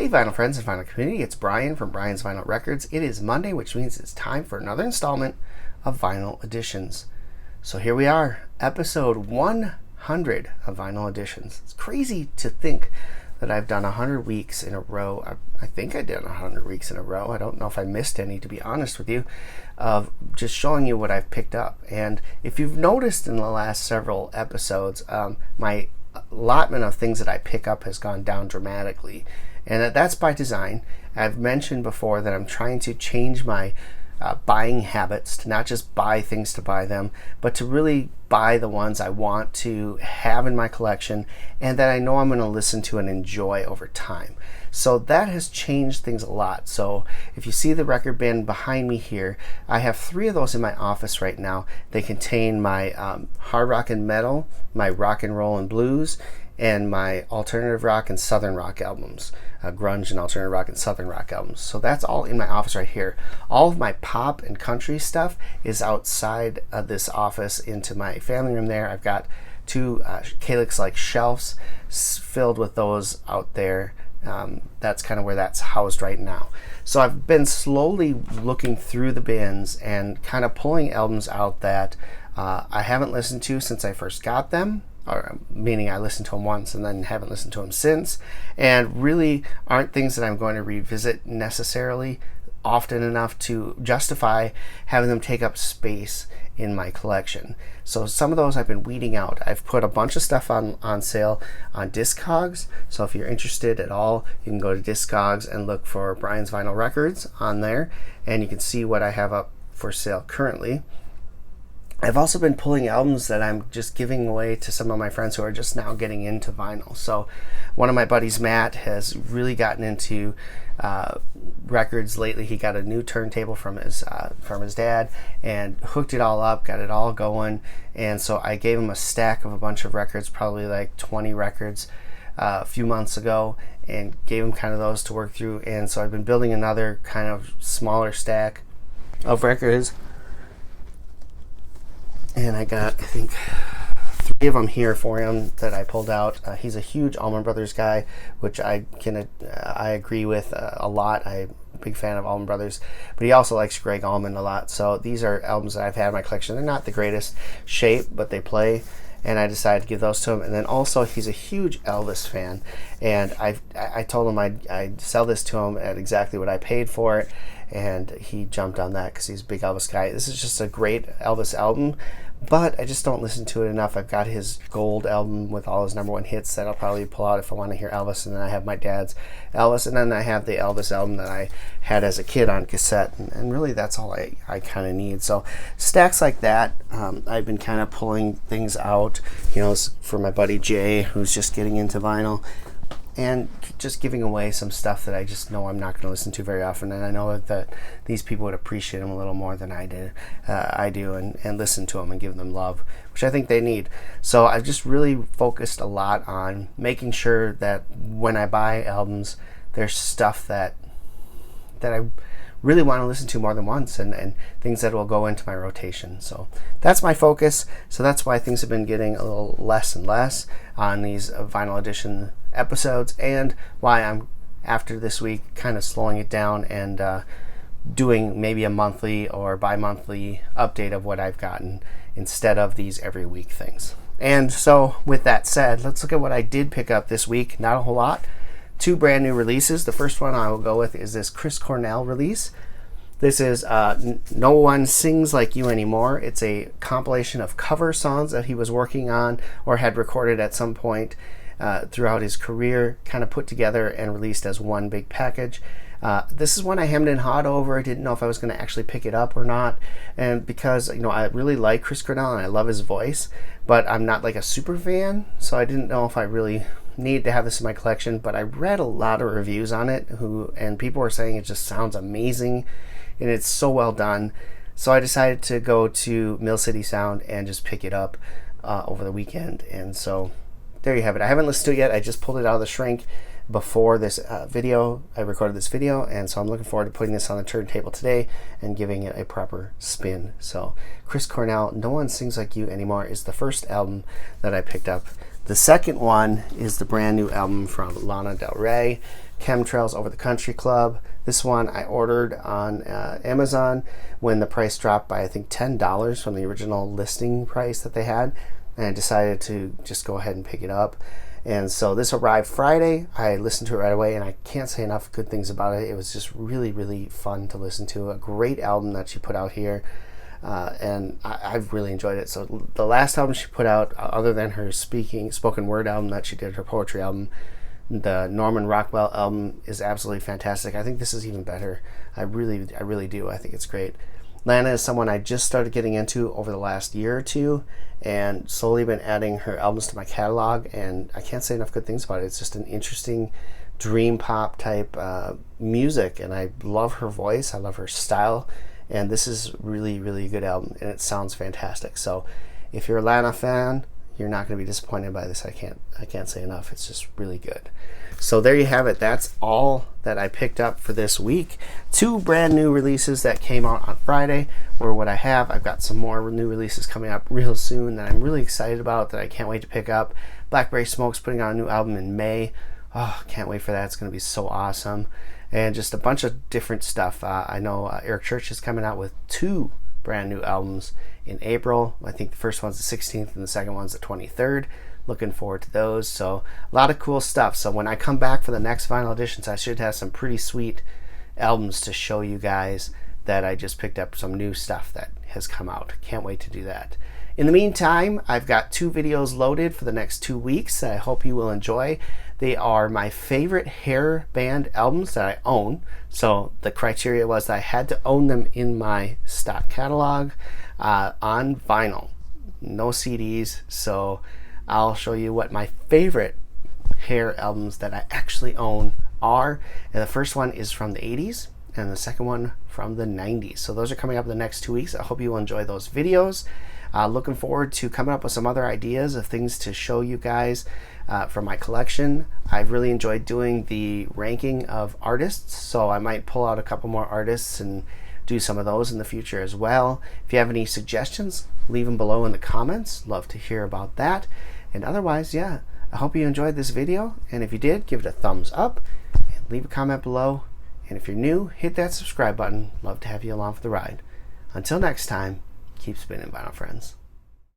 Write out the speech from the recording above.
Hey vinyl friends and vinyl community, it's Brian from Brian's Vinyl Records. It is Monday, which means it's time for another installment of Vinyl Editions. So here we are, episode 100 of Vinyl Editions. It's crazy to think that I've done 100 weeks in a row. I think I did 100 weeks in a row. I don't know if I missed any, to be honest with you, of just showing you what I've picked up. And if you've noticed in the last several episodes, my allotment of things that I pick up has gone down dramatically. And that's by design. I've mentioned before that I'm trying to change my buying habits to not just buy things to buy them, but to really buy the ones I want to have in my collection and that I know I'm going to listen to and enjoy over time. So that has changed things a lot. So if you see the record bin behind me here, I have 3 of those in my office right now. They contain my hard rock and metal, my rock and roll and blues, and my alternative rock and southern rock albums, grunge and alternative rock and southern rock albums. So that's all in my office right here. All of my pop and country stuff is outside of this office into my family room there. I've got 2 Calyx-like shelves filled with those out there. That's kind of where that's housed right now. So I've been slowly looking through the bins and kind of pulling albums out that I haven't listened to since I first got them, or meaning I listened to them once and then haven't listened to them since, and really aren't things that I'm going to revisit necessarily often enough to justify having them take up space in my collection. So some of those I've been weeding out. I've put a bunch of stuff on sale on Discogs. So if you're interested at all, you can go to Discogs and look for Brian's Vinyl Records on there, and you can see what I have up for sale currently. I've also been pulling albums that I'm just giving away to some of my friends who are just now getting into vinyl. So one of my buddies, Matt, has really gotten into records lately. He got a new turntable from his dad and hooked it all up, got it all going. And so I gave him a stack of a bunch of records, probably like 20 records a few months ago, and gave him kind of those to work through. And so I've been building another kind of smaller stack of records. And I got, I think, 3 of them here for him that I pulled out. He's a huge Allman Brothers guy, which I agree with a lot. I'm a big fan of Allman Brothers, but he also likes Greg Allman a lot. So these are albums that I've had in my collection. They're not the greatest shape, but they play, and I decided to give those to him. And then also, he's a huge Elvis fan, and I told him I'd sell this to him at exactly what I paid for it, and he jumped on that because he's a big Elvis guy. This is just a great Elvis album, but I just don't listen to it enough. I've got his gold album with all his #1 hits that I'll probably pull out if I want to hear Elvis, and then I have my dad's Elvis, and then I have the Elvis album that I had as a kid on cassette, and really that's all I kind of need. So stacks like that, I've been kind of pulling things out, for my buddy Jay, who's just getting into vinyl, and just giving away some stuff that I just know I'm not going to listen to very often, and I know that these people would appreciate them a little more than I do, and listen to them and give them love, which I think they need. So I've just really focused a lot on making sure that when I buy albums, there's stuff that I really want to listen to more than once, and things that will go into my rotation. So that's my focus. So that's why things have been getting a little less and less on these vinyl edition episodes, and why I'm, after this week, kind of slowing it down and doing maybe a monthly or bi-monthly update of what I've gotten instead of these every week things. And so with that said, let's look at what I did pick up this week. Not a whole lot. 2 brand new releases. The first one I will go with is this Chris Cornell release. This is No One Sings Like You Anymore. It's a compilation of cover songs that he was working on or had recorded at some point throughout his career, kind of put together and released as one big package. This is one I hemmed and hawed over. I didn't know if I was going to actually pick it up or not, and because I really like Chris Cornell and I love his voice, but I'm not like a super fan, so I didn't know if I really need to have this in my collection. But I read a lot of reviews on it, and people were saying it just sounds amazing and it's so well done. So I decided to go to Mill City Sound and just pick it up over the weekend, and so there you have it. I haven't listened to it yet. I just pulled it out of the shrink before this video. I recorded this video, and so I'm looking forward to putting this on the turntable today and giving it a proper spin. So Chris Cornell, No One Sings Like You Anymore, is the first album that I picked up. The second one is the brand new album from Lana Del Rey, Chemtrails Over the Country Club. This one I ordered on Amazon when the price dropped by I think $10 from the original listing price that they had, and I decided to just go ahead and pick it up. And so this arrived Friday. I listened to it right away, and I can't say enough good things about it. It was just really, really fun to listen to. A great album that she put out here, and I've really enjoyed it. So the last album she put out, other than her spoken word album that she did, her poetry album, the Norman Rockwell album is absolutely fantastic. I think this is even better. I really do. I think it's great. Lana is someone I just started getting into over the last year or two, and slowly been adding her albums to my catalog, and I can't say enough good things about it. It's just an interesting dream pop type music, and I love her voice. I love her style, and this is really, really good album, and it sounds fantastic. So if you're a Lana fan, you're not going to be disappointed by this. I can't say enough. It's just really good. So there you have it. That's all that I picked up for this week. 2 brand new releases that came out on Friday were what I have. I've got some more new releases coming up real soon that I'm really excited about, that I can't wait to pick up. Blackberry Smoke's putting out a new album in May. Oh, can't wait for that. It's going to be so awesome. And just a bunch of different stuff. I know Eric Church is coming out with 2 brand new albums in April. I think the first one's the 16th and the second one's the 23rd. Looking forward to those. So a lot of cool stuff. So when I come back for the next vinyl editions, I should have some pretty sweet albums to show you guys that I just picked up, some new stuff that has come out. Can't wait to do that. In the meantime, I've got 2 videos loaded for the next 2 weeks that I hope you will enjoy. They are my favorite hair band albums that I own. So the criteria was that I had to own them in my stock catalog on vinyl, no CDs. So I'll show you what my favorite hair albums that I actually own are. And the first one is from the 80s, and the second one from the 90s. So those are coming up in the next 2 weeks. I hope you will enjoy those videos. Looking forward to coming up with some other ideas of things to show you guys from my collection. I've really enjoyed doing the ranking of artists, so I might pull out a couple more artists and do some of those in the future as well. If you have any suggestions, leave them below in the comments. Love to hear about that. And otherwise, yeah, I hope you enjoyed this video, and if you did, give it a thumbs up and leave a comment below. And if you're new, hit that subscribe button. Love to have you along for the ride. Until next time, keep spinning, vinyl friends.